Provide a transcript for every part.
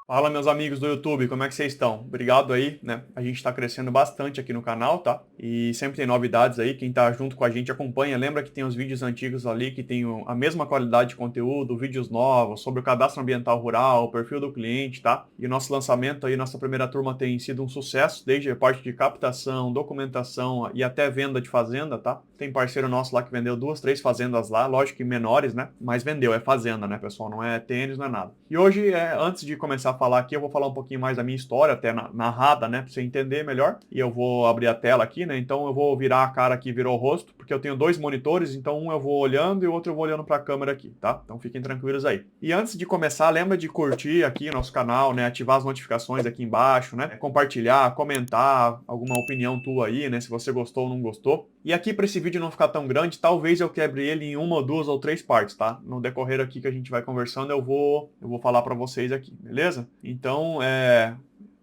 Fala, meus amigos do YouTube, como é que vocês estão? Obrigado aí, né? A gente está crescendo bastante aqui no canal, tá? E sempre tem novidades aí, quem tá junto com a gente acompanha. Lembra que tem os vídeos antigos ali que tem a mesma qualidade de conteúdo, vídeos novos sobre o cadastro ambiental rural, o perfil do cliente, tá? E o nosso lançamento aí, nossa primeira turma tem sido um sucesso, desde a parte de captação, documentação e até venda de fazenda, tá? Tem parceiro nosso lá que vendeu 2, 3 fazendas lá, lógico que menores, né? Mas vendeu, é fazenda, né, pessoal? Não é tênis, não é nada. E hoje, antes de começar a falar aqui, eu vou falar um pouquinho mais da minha história, até narrada, né, pra você entender melhor. E eu vou abrir a tela aqui, né, então eu vou virar a cara aqui, virou o rosto, porque eu tenho 2 monitores, então um eu vou olhando e o outro eu vou olhando pra câmera aqui, tá? Então fiquem tranquilos aí. E antes de começar, lembra de curtir aqui nosso canal, né, ativar as notificações aqui embaixo, né, compartilhar, comentar alguma opinião tua aí, né, se você gostou ou não gostou. E aqui para esse vídeo não ficar tão grande, talvez eu quebre ele em 1, 2 ou 3 partes, tá? No decorrer aqui que a gente vai conversando, eu vou falar para vocês aqui, beleza? Então,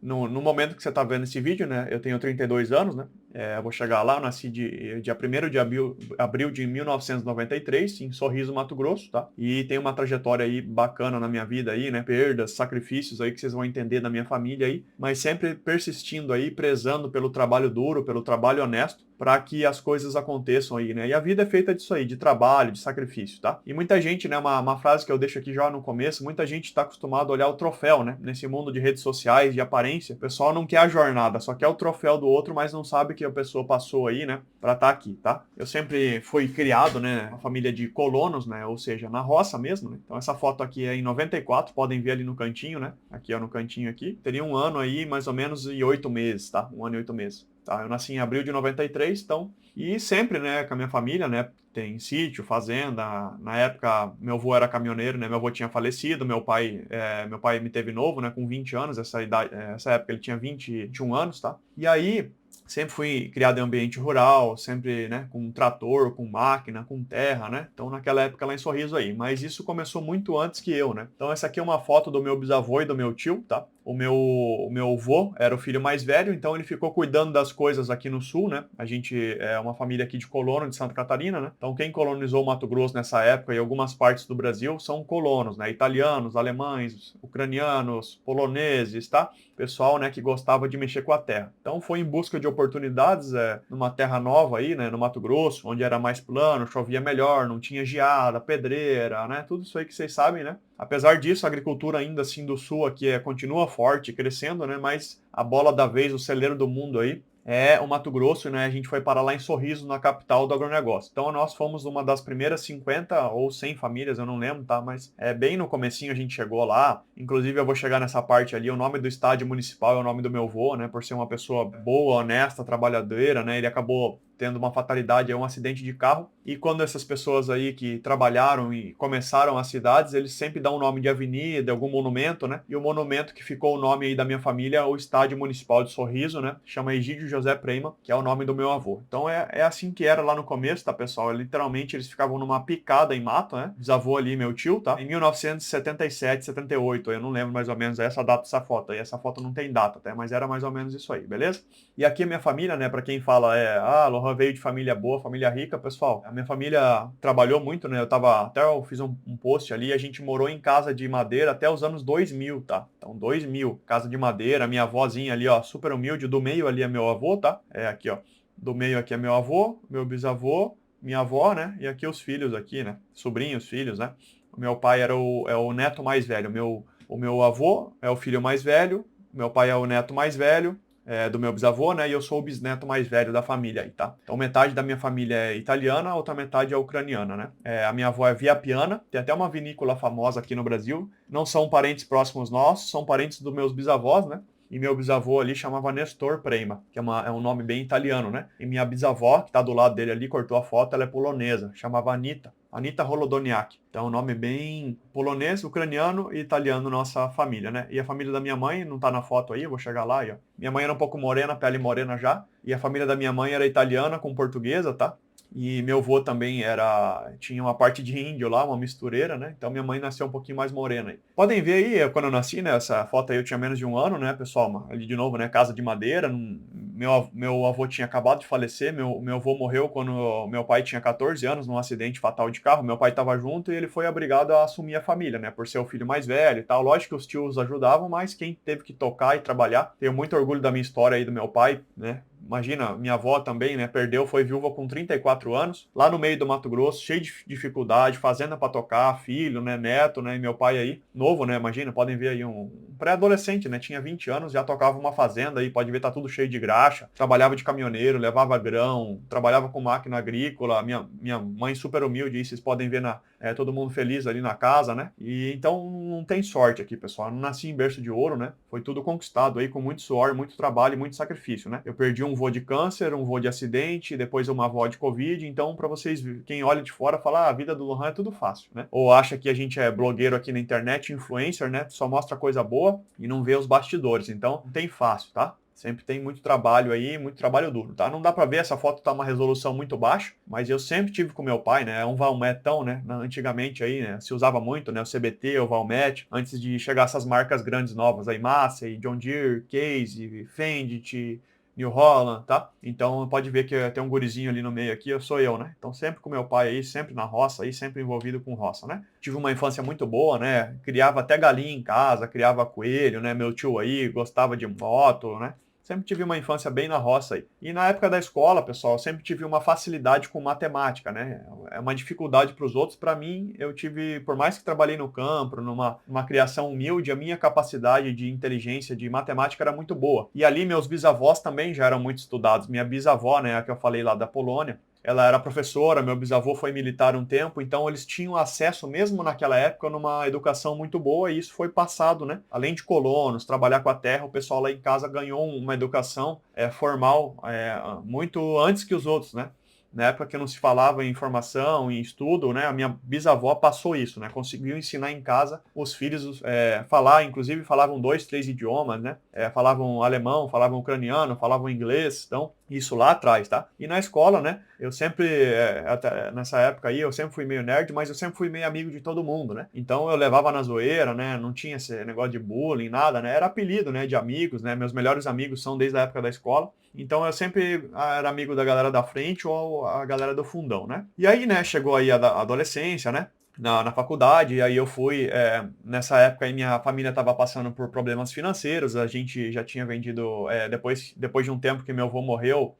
no momento que você está vendo esse vídeo, né? Eu tenho 32 anos, né? Eu vou chegar lá, eu nasci dia 1º de abril de 1993, em Sorriso, Mato Grosso, tá? E tem uma trajetória aí bacana na minha vida aí, né? Perdas, sacrifícios aí que vocês vão entender da minha família aí, mas sempre persistindo aí, prezando pelo trabalho duro, pelo trabalho honesto, para que as coisas aconteçam aí, né? E a vida é feita disso aí, de trabalho, de sacrifício, tá? E muita gente, né? Uma frase que eu deixo aqui já no começo, muita gente está acostumado a olhar o troféu, né? Nesse mundo de redes sociais, de aparência, o pessoal não quer a jornada, só quer o troféu do outro, mas não sabe que a pessoa passou aí, né? Para estar aqui, tá? Eu sempre fui criado, né? Uma família de colonos, né? Ou seja, na roça mesmo, né? Então essa foto aqui é em 94, podem ver ali no cantinho, né? Aqui, ó, no cantinho aqui. Teria um ano aí, mais ou menos, e 8 meses, tá? 1 ano e 8 meses. Tá, eu nasci em abril de 93, então, e sempre, né, com a minha família, né, tem sítio, fazenda. Na época, meu avô era caminhoneiro, né, meu avô tinha falecido, meu pai me teve novo, né, com 20 anos, essa época ele tinha 20, 21 anos, tá? E aí, sempre fui criado em ambiente rural, sempre, né, com trator, com máquina, com terra, né? Então, naquela época lá em Sorriso aí. Mas isso começou muito antes que eu, né? Então, essa aqui é uma foto do meu bisavô e do meu tio, tá? O meu avô era o filho mais velho, então ele ficou cuidando das coisas aqui no sul, né? A gente é uma família aqui de colono, de Santa Catarina, né? Então, quem colonizou o Mato Grosso nessa época e algumas partes do Brasil são colonos, né? Italianos, alemães, ucranianos, poloneses, tá? Pessoal, né, que gostava de mexer com a terra. Então foi em busca de oportunidades, numa terra nova aí, né, no Mato Grosso, onde era mais plano, chovia melhor, não tinha geada, pedreira, né, tudo isso aí que vocês sabem, né. Apesar disso, a agricultura ainda assim do sul aqui continua forte, crescendo, né, mas a bola da vez, o celeiro do mundo aí, é o Mato Grosso, né? A gente foi parar lá em Sorriso, na capital do agronegócio. Então nós fomos uma das primeiras 50 ou 100 famílias, eu não lembro, tá? Mas bem no comecinho a gente chegou lá. Inclusive eu vou chegar nessa parte ali, o nome do estádio municipal é o nome do meu avô, né? Por ser uma pessoa boa, honesta, trabalhadora, né? Ele acabou tendo uma fatalidade, um acidente de carro. E quando essas pessoas aí que trabalharam e começaram as cidades, eles sempre dão o nome de avenida, algum monumento, né? E o monumento que ficou o nome aí da minha família é o Estádio Municipal de Sorriso, né? Chama Egídio José Preima, que é o nome do meu avô. Então é assim que era lá no começo, tá, pessoal? Literalmente eles ficavam numa picada em mato, né? Bisavô ali, meu tio, tá? Em 1977, 78, eu não lembro mais ou menos essa data dessa foto. Aí essa foto não tem data, tá? Mas era mais ou menos isso aí, beleza? E aqui a minha família, né? Pra quem fala, Lohan veio de família boa, família rica, pessoal. A minha família trabalhou muito, né? Eu fiz um post ali, a gente morou em casa de madeira até os anos 2000, tá? Então 2000, casa de madeira, minha avózinha ali, ó, super humilde, do meio ali é meu avô, tá? Aqui, ó, do meio aqui é meu avô, meu bisavô, minha avó, né? E aqui os filhos aqui, né? Sobrinhos, filhos, né? O meu pai é o neto mais velho, o meu avô é o filho mais velho, meu pai é o neto mais velho, do meu bisavô, né? E eu sou o bisneto mais velho da família aí, tá? Então metade da minha família é italiana, a outra metade é ucraniana, né? A minha avó é viapiana, tem até uma vinícola famosa aqui no Brasil. Não são parentes próximos nossos, são parentes dos meus bisavós, né? E meu bisavô ali chamava Nestor Prema, que é um nome bem italiano, né? E minha bisavó, que tá do lado dele ali, cortou a foto, ela é polonesa, chamava Anita. Anita Holodoniak. Então, é um nome bem polonês, ucraniano e italiano, nossa família, né? E a família da minha mãe, não tá na foto aí, eu vou chegar lá, aí, ó. Minha mãe era um pouco morena, pele morena já. E a família da minha mãe era italiana com portuguesa, tá? E meu avô também tinha uma parte de índio lá, uma mistureira, né? Então minha mãe nasceu um pouquinho mais morena aí. Podem ver aí, quando eu nasci, né? Essa foto aí eu tinha menos de 1 ano, né, pessoal? Ali de novo, né? Casa de madeira, meu avô tinha acabado de falecer, meu avô morreu quando meu pai tinha 14 anos, num acidente fatal de carro. Meu pai estava junto e ele foi obrigado a assumir a família, né? Por ser o filho mais velho e tal. Lógico que os tios ajudavam, mas quem teve que tocar e trabalhar. Tenho muito orgulho da minha história aí do meu pai, né? Imagina, minha avó também, né? Perdeu, foi viúva com 34 anos, lá no meio do Mato Grosso, cheio de dificuldade, fazenda para tocar, filho, né? Neto, né? E meu pai aí, novo, né? Imagina, podem ver aí um pré-adolescente, né? Tinha 20 anos, já tocava uma fazenda aí, pode ver, tá tudo cheio de graxa. Trabalhava de caminhoneiro, levava grão, trabalhava com máquina agrícola. Minha mãe super humilde, aí vocês podem ver todo mundo feliz ali na casa, né? E então não tem sorte aqui, pessoal. Eu não nasci em berço de ouro, né? Foi tudo conquistado aí com muito suor, muito trabalho e muito sacrifício, né? Eu perdi um vô de câncer, um vô de acidente, depois uma avó de Covid. Então, para vocês, quem olha de fora, fala, a vida do Lohan é tudo fácil, né? Ou acha que a gente é blogueiro aqui na internet, influencer, né? Só mostra coisa boa e não vê os bastidores. Então, não tem fácil, tá? Sempre tem muito trabalho aí, muito trabalho duro, tá? Não dá pra ver, essa foto tá uma resolução muito baixa, mas eu sempre tive com meu pai, né? É um Valmetão, né? Antigamente aí, né? Se usava muito, né? O CBT, o Valmet, antes de chegar essas marcas grandes novas aí, Massey, John Deere, Case, Fendt, New Holland, tá? Então pode ver que tem um gurizinho ali no meio aqui, eu sou eu, né? Então sempre com meu pai aí, sempre na roça aí, sempre envolvido com roça, né? Tive uma infância muito boa, né? Criava até galinha em casa, criava coelho, né? Meu tio aí gostava de moto, né? Sempre tive uma infância bem na roça aí. E na época da escola, pessoal, eu sempre tive uma facilidade com matemática, né? É uma dificuldade para os outros. Para mim, eu tive, por mais que trabalhei no campo, numa criação humilde, a minha capacidade de inteligência, de matemática era muito boa. E ali meus bisavós também já eram muito estudados. Minha bisavó, né, a que eu falei lá da Polônia, ela era professora, meu bisavô foi militar um tempo, então eles tinham acesso, mesmo naquela época, numa educação muito boa, e isso foi passado, né? Além de colonos, trabalhar com a terra, o pessoal lá em casa ganhou uma educação formal muito antes que os outros, né? Na época que não se falava em informação, em estudo, né? A minha bisavó passou isso, né? Conseguiu ensinar em casa os filhos falar, inclusive falavam 2, 3 idiomas, né? Falavam alemão, falavam ucraniano, falavam inglês, então isso lá atrás, tá? E na escola, né? Eu sempre, até nessa época aí, eu sempre fui meio nerd, mas eu sempre fui meio amigo de todo mundo, né? Então eu levava na zoeira, né? Não tinha esse negócio de bullying, nada, né? Era apelido, né? De amigos, né? Meus melhores amigos são desde a época da escola. Então eu sempre era amigo da galera da frente ou a galera do fundão, né? E aí, né? Chegou aí a adolescência, né? Na faculdade, e aí eu fui, nessa época aí minha família estava passando por problemas financeiros, a gente já tinha vendido, depois de um tempo que meu avô morreu,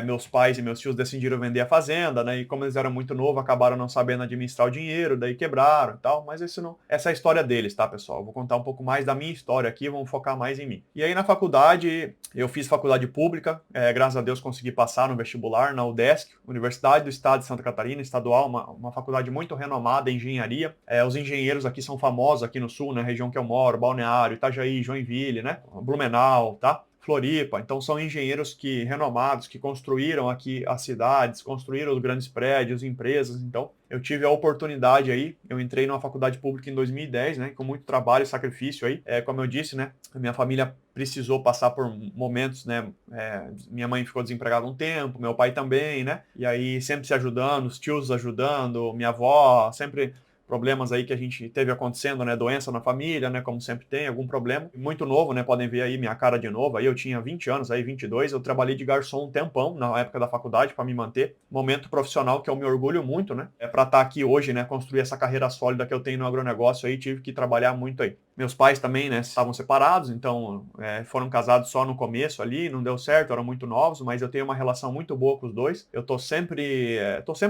meus pais e meus tios decidiram vender a fazenda, né, e como eles eram muito novos, acabaram não sabendo administrar o dinheiro, daí quebraram e tal, mas essa é a história deles, tá, pessoal? Eu vou contar um pouco mais da minha história aqui, vamos focar mais em mim. E aí na faculdade, eu fiz faculdade pública, graças a Deus consegui passar no vestibular, na UDESC, Universidade do Estado de Santa Catarina, estadual, uma faculdade muito renomada em engenharia. Os engenheiros aqui são famosos aqui no sul, na região que eu moro, Balneário, Itajaí, Joinville, né? Blumenau, tá? Floripa. Então são engenheiros renomados que construíram aqui as cidades, construíram os grandes prédios, empresas. Então eu tive a oportunidade aí, eu entrei numa faculdade pública em 2010, né? Com muito trabalho e sacrifício aí. Como eu disse, né? A minha família precisou passar por momentos, né? Minha mãe ficou desempregada um tempo, meu pai também, né? E aí sempre se ajudando, os tios ajudando, minha avó sempre problemas aí que a gente teve acontecendo, né, doença na família, né, como sempre tem, algum problema. Muito novo, né, podem ver aí minha cara de novo, aí eu tinha 20 anos, aí 22, eu trabalhei de garçom um tempão na época da faculdade para me manter. Momento profissional que eu me orgulho muito, né, para estar aqui hoje, né, construir essa carreira sólida que eu tenho no agronegócio aí, tive que trabalhar muito aí. Meus pais também, né, estavam separados, então foram casados só no começo ali, não deu certo, eram muito novos, mas eu tenho uma relação muito boa com os dois. Eu tô sempre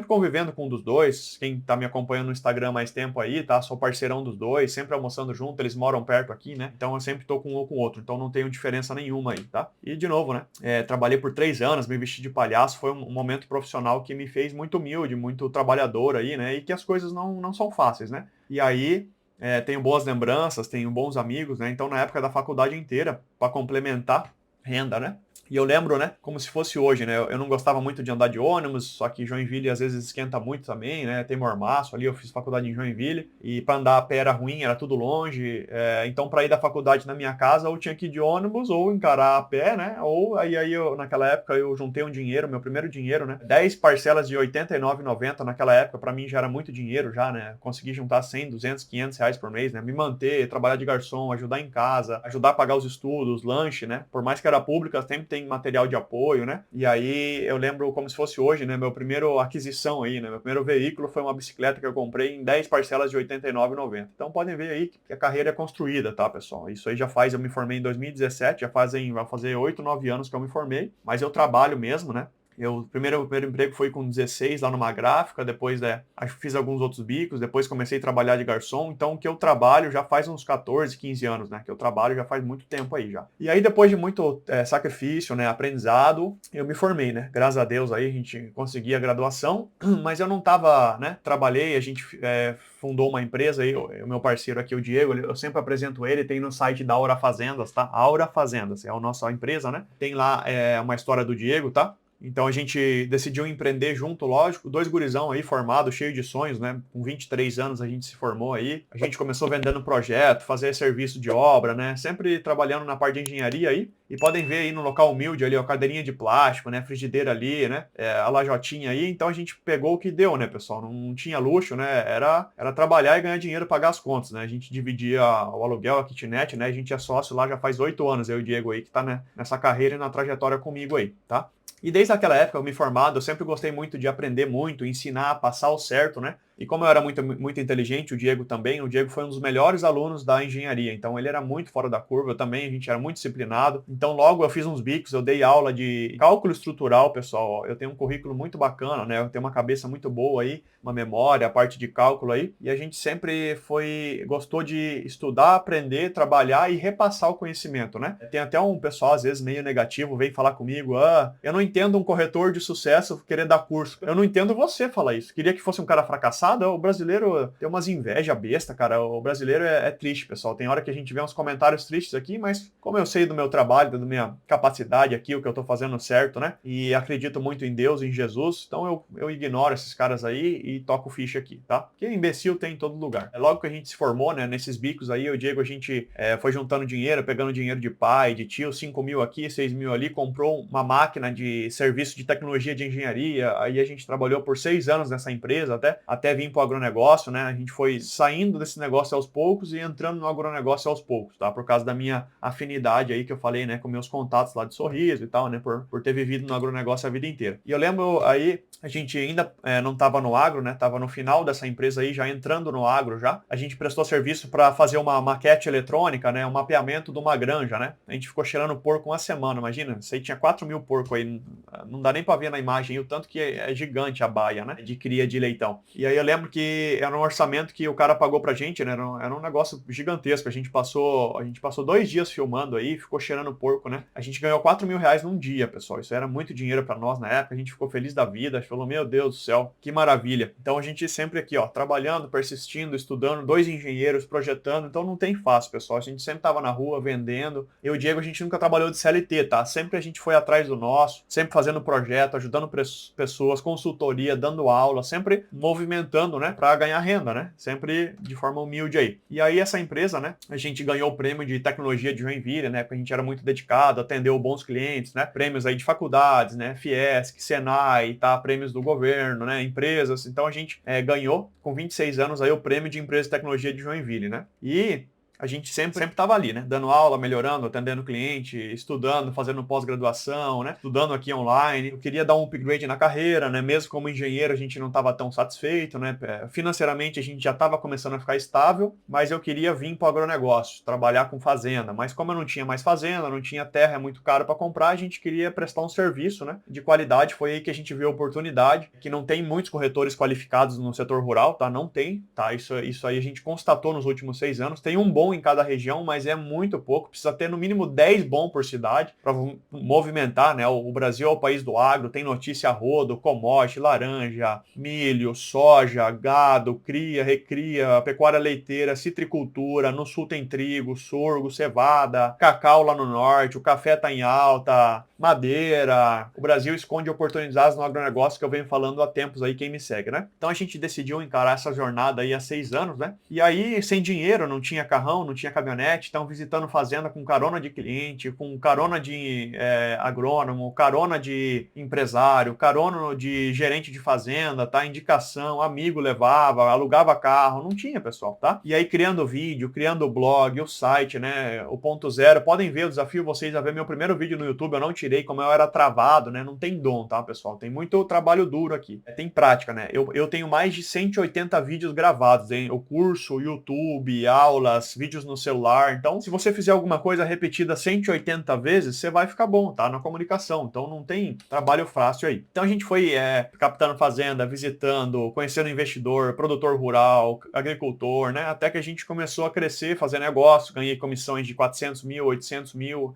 convivendo com um dos dois. Quem tá me acompanhando no Instagram mais tempo aí, tá? Sou parceirão dos dois, sempre almoçando junto, eles moram perto aqui, né? Então eu sempre tô com um ou com o outro, então não tenho diferença nenhuma aí, tá? E de novo, né? Trabalhei por 3 anos, me vesti de palhaço, foi um momento profissional que me fez muito humilde, muito trabalhador aí, né? E que as coisas não são fáceis, né? E aí tenho boas lembranças, tenho bons amigos, né? Então, na época da faculdade inteira, para complementar renda, né? E eu lembro, né, como se fosse hoje, né? Eu não gostava muito de andar de ônibus, só que Joinville às vezes esquenta muito também, né? Tem Mormaço ali, eu fiz faculdade em Joinville, e para andar a pé era ruim, era tudo longe. Então, para ir da faculdade na minha casa, eu tinha que ir de ônibus ou encarar a pé, né? Ou aí naquela época eu juntei um dinheiro, meu primeiro dinheiro, né? 10 parcelas de R$ 89,90 naquela época, para mim já era muito dinheiro já, né? Consegui juntar 100, 200, 500 reais por mês, né? Me manter, trabalhar de garçom, ajudar em casa, ajudar a pagar os estudos, lanche, né? Por mais que era pública, sempre tem tem material de apoio, né? E aí eu lembro como se fosse hoje, né? Meu primeiro aquisição aí, né? Meu primeiro veículo foi uma bicicleta que eu comprei em 10 parcelas de R$ 89,90. Então podem ver aí que a carreira é construída, tá, pessoal? Isso aí eu me formei em 2017, vai fazer 8, 9 anos que eu me formei, mas eu trabalho mesmo, né? O primeiro emprego foi com 16 lá numa gráfica, depois fiz alguns outros bicos, depois comecei a trabalhar de garçom, então que eu trabalho já faz uns 14, 15 anos, né? Que eu trabalho já faz muito tempo aí já. E aí depois de muito sacrifício, né, aprendizado, eu me formei, né? Graças a Deus aí a gente conseguiu a graduação, mas eu não tava, né? Trabalhei, a gente fundou uma empresa aí, o meu parceiro aqui, o Diego, eu sempre apresento ele, tem no site da Aura Fazendas, tá? Aura Fazendas, é a nossa empresa, né? Tem lá uma história do Diego, tá? Então a gente decidiu empreender junto, lógico, 2 gurizão aí formados, cheio de sonhos, né? Com 23 anos a gente se formou aí. A gente começou vendendo projeto, fazer serviço de obra, né? Sempre trabalhando na parte de engenharia aí. E podem ver aí no local humilde ali, ó, cadeirinha de plástico, né? Frigideira ali, né? A lajotinha aí. Então a gente pegou o que deu, né, pessoal? Não tinha luxo, né? Era trabalhar e ganhar dinheiro, pagar as contas, né? A gente dividia o aluguel, a kitnet, né? A gente é sócio lá já faz 8 anos, eu e o Diego aí, que tá, né, nessa carreira e na trajetória comigo aí, tá? E desde aquela época, eu me formado, eu sempre gostei muito de aprender muito, ensinar, passar o certo, né? E como eu era muito, muito inteligente, o Diego também, o Diego foi um dos melhores alunos da engenharia, então ele era muito fora da curva, eu também, a gente era muito disciplinado. Então logo eu fiz uns bicos, eu dei aula de cálculo estrutural, pessoal, eu tenho um currículo muito bacana, né? Eu tenho uma cabeça muito boa aí, uma memória, a parte de cálculo aí, e a gente sempre gostou de estudar, aprender, trabalhar e repassar o conhecimento, né? Tem até um pessoal, às vezes, meio negativo, vem falar comigo, eu não entendo um corretor de sucesso querer dar curso. Eu não entendo você falar isso. Queria que fosse um cara fracassado. O brasileiro tem umas inveja besta, cara. O brasileiro é triste, pessoal. Tem hora que a gente vê uns comentários tristes aqui, mas como eu sei do meu trabalho, da minha capacidade aqui, o que eu tô fazendo certo, né? E acredito muito em Deus, em Jesus, então eu ignoro esses caras aí e toco ficha aqui, tá? Porque imbecil tem em todo lugar. Logo que a gente se formou, né, nesses bicos aí, o Diego, a gente foi juntando dinheiro, pegando dinheiro de pai, de tio, 5 mil aqui, 6 mil ali, comprou uma máquina de serviço de tecnologia de engenharia, aí a gente trabalhou por 6 anos nessa empresa, até vir para o agronegócio, né? A gente foi saindo desse negócio aos poucos e entrando no agronegócio aos poucos, tá? Por causa da minha afinidade aí que eu falei, né? Com meus contatos lá de Sorriso e tal, né? Por ter vivido no agronegócio a vida inteira. E eu lembro aí, a gente ainda não estava no agro, né? Tava no final dessa empresa aí, já entrando no agro já. A gente prestou serviço para fazer uma maquete eletrônica, né? Um mapeamento de uma granja, né? A gente ficou cheirando porco uma semana, imagina. Isso aí tinha 4 mil porcos aí. Não dá nem para ver na imagem aí, o tanto que é gigante a baia, né? De cria de leitão. E aí eu lembro que era um orçamento que o cara pagou pra gente, né? Era um negócio gigantesco. A gente passou 2 dias filmando aí, ficou cheirando porco, né? A gente ganhou 4 mil reais num dia, pessoal. Isso era muito dinheiro pra nós na época. A gente ficou feliz da vida. A gente falou, meu Deus do céu, que maravilha. Então a gente sempre aqui, ó, trabalhando, persistindo, estudando, 2 engenheiros, projetando. Então não tem fácil, pessoal. A gente sempre tava na rua vendendo. Eu e o Diego, a gente nunca trabalhou de CLT, tá? Sempre a gente foi atrás do nosso, sempre fazendo projeto, ajudando pessoas, consultoria, dando aula, sempre movimentando, né, para ganhar renda, né? Sempre de forma humilde aí. E aí essa empresa, né, a gente ganhou o prêmio de tecnologia de Joinville, né, porque a gente era muito dedicado, atendeu bons clientes, né? Prêmios aí de faculdades, né, Fiesc, Senai, tá? Prêmios do governo, né, empresas. Então a gente ganhou com 26 anos aí o prêmio de empresa de tecnologia de Joinville, né? E a gente sempre estava ali, né? Dando aula, melhorando, atendendo cliente, estudando, fazendo pós-graduação, né? Estudando aqui online. Eu queria dar um upgrade na carreira, né? Mesmo como engenheiro, a gente não estava tão satisfeito, né? Financeiramente, a gente já estava começando a ficar estável, mas eu queria vir para o agronegócio, trabalhar com fazenda. Mas como eu não tinha mais fazenda, não tinha terra, é muito caro para comprar, a gente queria prestar um serviço, né? De qualidade. Foi aí que a gente viu a oportunidade, que não tem muitos corretores qualificados no setor rural, tá? Não tem, tá? Isso aí a gente constatou nos últimos 6 anos. Tem um bom em cada região, mas é muito pouco. Precisa ter no mínimo 10 bons por cidade para movimentar, né? O Brasil é o país do agro, tem notícia a rodo, commodity, laranja, milho, soja, gado, cria, recria, pecuária leiteira, citricultura. No sul tem trigo, sorgo, cevada, cacau lá no norte, o café tá em alta, madeira. O Brasil esconde oportunidades no agronegócio que eu venho falando há tempos aí, quem me segue, né? Então a gente decidiu encarar essa jornada aí há 6 anos, né? E aí, sem dinheiro, não tinha carrão, carrão, não tinha caminhonete, estão visitando fazenda com carona de cliente, com carona de agrônomo, carona de empresário, carona de gerente de fazenda, tá? Indicação, amigo levava, alugava carro, não tinha, pessoal, tá? E aí criando vídeo, criando blog, o site, né? O ponto zero. Podem ver, eu desafio vocês a ver meu primeiro vídeo no YouTube, eu não tirei, como eu era travado, né? Não tem dom, tá, pessoal? Tem muito trabalho duro aqui. Tem prática, né? Eu tenho mais de 180 vídeos gravados, hein? O curso, YouTube, aulas, vídeos no celular. Então, se você fizer alguma coisa repetida 180 vezes, você vai ficar bom, tá? Na comunicação. Então, não tem trabalho fácil aí. Então, a gente foi captando fazenda, visitando, conhecendo investidor, produtor rural, agricultor, né? Até que a gente começou a crescer, fazer negócio, ganhei comissões de 400 mil, 800 mil.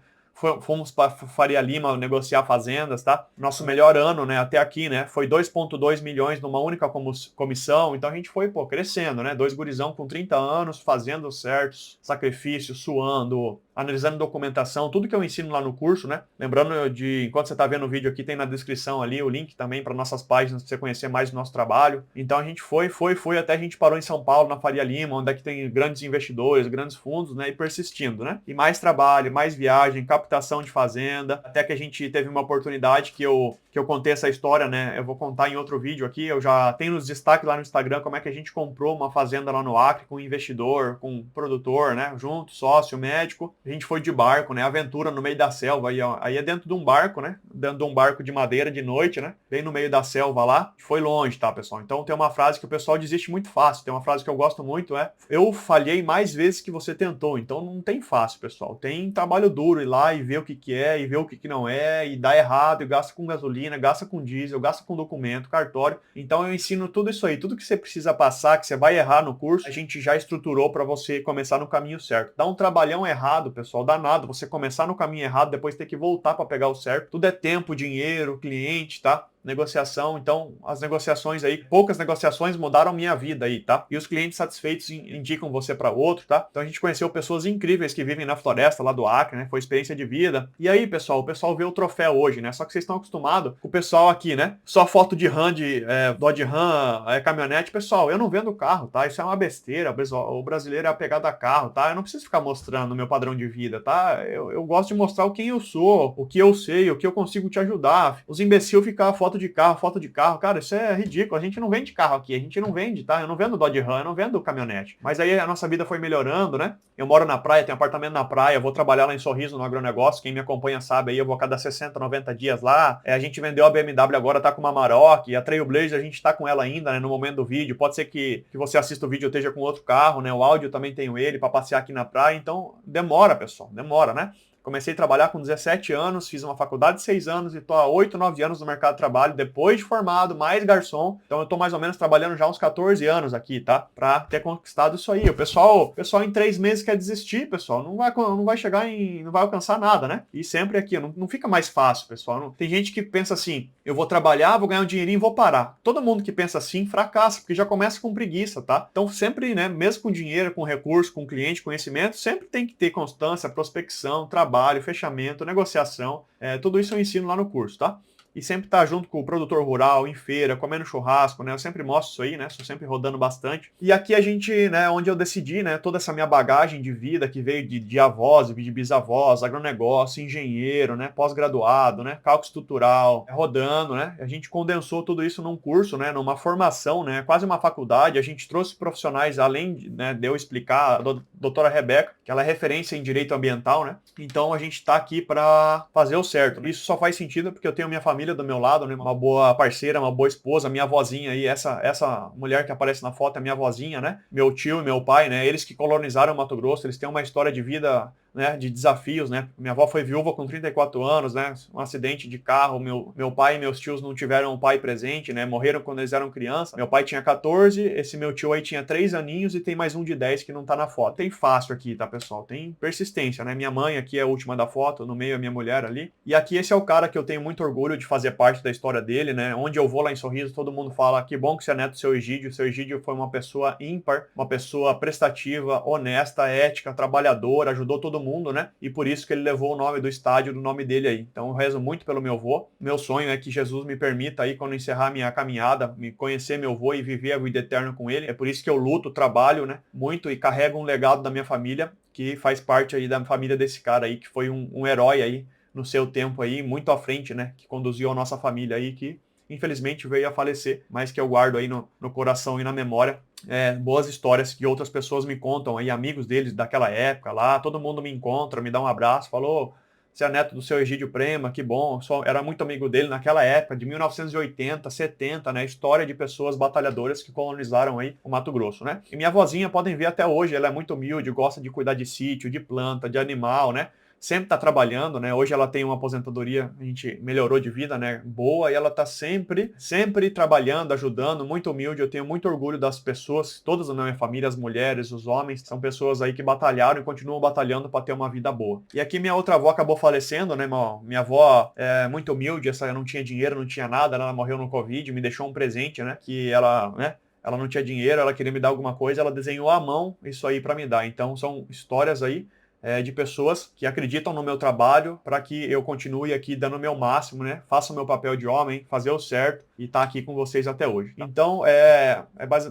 Fomos para Faria Lima negociar fazendas, tá? Nosso melhor ano, né, até aqui, né, foi 2,2 milhões numa única comissão. Então a gente foi, crescendo, né? Dois gurizão com 30 anos, fazendo certos sacrifícios, suando, analisando documentação, tudo que eu ensino lá no curso, né? Lembrando de, enquanto você está vendo o vídeo aqui, tem na descrição ali o link também para nossas páginas, para você conhecer mais do nosso trabalho. Então a gente foi, até a gente parou em São Paulo, na Faria Lima, onde é que tem grandes investidores, grandes fundos, né? E persistindo, né? E mais trabalho, mais viagem, captação de fazenda, até que a gente teve uma oportunidade que eu contei essa história, né? Eu vou contar em outro vídeo aqui, eu já tenho nos destaques lá no Instagram como é que a gente comprou uma fazenda lá no Acre com um investidor, com um produtor, né? Junto, sócio, médico. A gente foi de barco, né? Aventura no meio da selva. Aí é dentro de um barco, né? Dentro de um barco de madeira de noite, né? Bem no meio da selva lá. Foi longe, tá, pessoal? Então tem uma frase que o pessoal desiste muito fácil. Tem uma frase que eu gosto muito, eu falhei mais vezes que você tentou. Então não tem fácil, pessoal. Tem trabalho duro ir lá e ver o que é, e ver o que não é, e dá errado, e gasta com gasolina, gasta com diesel, gasta com documento, cartório. Então eu ensino tudo isso aí. Tudo que você precisa passar, que você vai errar no curso, a gente já estruturou para você começar no caminho certo. Dá um trabalhão errado, pessoal, danado. Você começar no caminho errado, depois ter que voltar para pegar o certo. Tudo é tempo, dinheiro, cliente, tá? Negociação, então as negociações aí, poucas negociações mudaram minha vida aí, tá? E os clientes satisfeitos indicam você para outro, tá? Então a gente conheceu pessoas incríveis que vivem na floresta lá do Acre, né? Foi experiência de vida. E aí, pessoal, o pessoal vê o troféu hoje, né? Só que vocês estão acostumados com o pessoal aqui, né? Só foto de RAM, de Dodge Ram, caminhonete. Pessoal, eu não vendo carro, tá? Isso é uma besteira. O brasileiro é apegado a carro, tá? Eu não preciso ficar mostrando o meu padrão de vida, tá? Eu gosto de mostrar quem eu sou, o que eu sei, o que eu consigo te ajudar. Os imbecil ficam a foto de carro, cara, isso é ridículo, a gente não vende carro aqui, a gente não vende, tá? Eu não vendo Dodge Ram, eu não vendo caminhonete. Mas aí a nossa vida foi melhorando, né? Eu moro na praia, tenho apartamento na praia, vou trabalhar lá em Sorriso, no agronegócio, quem me acompanha sabe aí, eu vou a cada 60, 90 dias lá. A gente vendeu a BMW agora, tá com uma Amarok, a Trailblazer a gente tá com ela ainda, né, no momento do vídeo. Pode ser que você assista o vídeo e esteja com outro carro, né? O áudio eu também tenho ele para passear aqui na praia, então demora, pessoal, demora, né? Comecei a trabalhar com 17 anos, fiz uma faculdade de 6 anos e estou há 8, 9 anos no mercado de trabalho, depois de formado, mais garçom. Então eu estou mais ou menos trabalhando já uns 14 anos aqui, tá? Para ter conquistado isso aí. O pessoal em 3 meses quer desistir, pessoal. Não vai chegar não vai alcançar nada, né? E sempre aqui, não fica mais fácil, pessoal. Tem gente que pensa assim, eu vou trabalhar, vou ganhar um dinheirinho e vou parar. Todo mundo que pensa assim fracassa, porque já começa com preguiça, tá? Então sempre, né, mesmo com dinheiro, com recurso, com cliente, conhecimento, sempre tem que ter constância, prospecção, trabalho, fechamento, negociação, tudo isso eu ensino lá no curso, tá? E sempre tá junto com o produtor rural, em feira, comendo churrasco, né? Eu sempre mostro isso aí, né? Estou sempre rodando bastante. E aqui a gente, né, onde eu decidi, né, toda essa minha bagagem de vida que veio de avós, de bisavós, agronegócio, engenheiro, né, pós-graduado, né, cálculo estrutural, rodando, né? A gente condensou tudo isso num curso, né, numa formação, né, quase uma faculdade. A gente trouxe profissionais, além de eu explicar, a doutora Rebeca, que ela é referência em direito ambiental, né? Então a gente está aqui para fazer o certo. Isso só faz sentido porque eu tenho minha família do meu lado, né? Uma boa parceira, uma boa esposa, minha avózinha aí, essa mulher que aparece na foto é minha avózinha, né? Meu tio e meu pai, né? Eles que colonizaram o Mato Grosso, eles têm uma história de vida, né, de desafios, né? Minha avó foi viúva com 34 anos, né? Um acidente de carro, meu pai e meus tios não tiveram um pai presente, né? Morreram quando eles eram crianças. Meu pai tinha 14, esse meu tio aí tinha 3 aninhos e tem mais um de 10 que não tá na foto. Tem fácil aqui, tá, pessoal? Tem persistência, né? Minha mãe aqui é a última da foto, no meio a minha mulher ali. E aqui esse é o cara que eu tenho muito orgulho de fazer parte da história dele, né? Onde eu vou lá em Sorriso, todo mundo fala que bom que você é neto do seu Egídio. O seu Egídio foi uma pessoa ímpar, uma pessoa prestativa, honesta, ética, trabalhadora, ajudou todo mundo, né? E por isso que ele levou o nome do estádio, do nome dele aí. Então eu rezo muito pelo meu avô. Meu sonho é que Jesus me permita aí, quando encerrar minha caminhada, me conhecer meu avô e viver a vida eterna com ele. É por isso que eu luto, trabalho, né? Muito e carrego um legado da minha família, que faz parte aí da família desse cara aí, que foi um herói aí no seu tempo aí, muito à frente, né? Que conduziu a nossa família aí, que infelizmente veio a falecer, mas que eu guardo aí no coração e na memória. Boas histórias que outras pessoas me contam aí, amigos deles daquela época lá, todo mundo me encontra, me dá um abraço, falou: você é neto do seu Egídio Prema, que bom, era muito amigo dele naquela época, de 1980, 70, né, história de pessoas batalhadoras que colonizaram aí o Mato Grosso, né. E minha vozinha, podem ver até hoje, ela é muito humilde, gosta de cuidar de sítio, de planta, de animal, né, sempre está trabalhando, né? Hoje ela tem uma aposentadoria, a gente melhorou de vida, né? Boa, e ela está sempre trabalhando, ajudando, muito humilde. Eu tenho muito orgulho das pessoas, todas da minha família, as mulheres, os homens, são pessoas aí que batalharam e continuam batalhando para ter uma vida boa. E aqui minha outra avó acabou falecendo, né? Minha avó é muito humilde, essa não tinha dinheiro, não tinha nada, ela morreu no Covid, me deixou um presente, né? Que ela, né? Ela não tinha dinheiro, ela queria me dar alguma coisa, ela desenhou à mão isso aí para me dar. Então são histórias aí de pessoas que acreditam no meu trabalho para que eu continue aqui dando o meu máximo, né? Faça o meu papel de homem, fazer o certo e estar aqui com vocês até hoje. Então,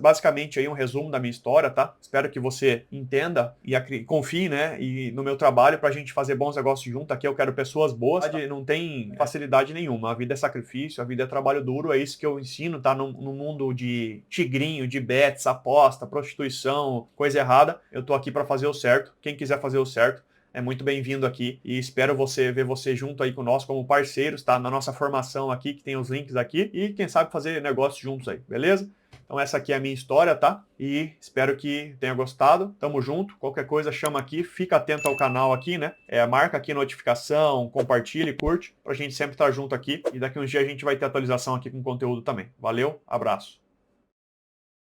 basicamente aí um resumo da minha história, tá? Espero que você entenda e confie, né? E no meu trabalho para a gente fazer bons negócios junto. Aqui eu quero pessoas boas, tá? Não tem facilidade nenhuma. A vida é sacrifício, a vida é trabalho duro, é isso que eu ensino, tá? No mundo de tigrinho, de bets, aposta, prostituição, coisa errada, eu tô aqui para fazer o certo. Quem quiser fazer o certo, é muito bem-vindo aqui e espero ver você junto aí conosco como parceiros, tá? Na nossa formação aqui, que tem os links aqui, e quem sabe fazer negócios juntos aí, beleza? Então essa aqui é a minha história, tá? E espero que tenha gostado. Tamo junto. Qualquer coisa chama aqui, fica atento ao canal aqui, né? Marca aqui notificação, compartilha e curte, pra gente sempre estar junto aqui. E daqui uns dias a gente vai ter atualização aqui com conteúdo também. Valeu, abraço.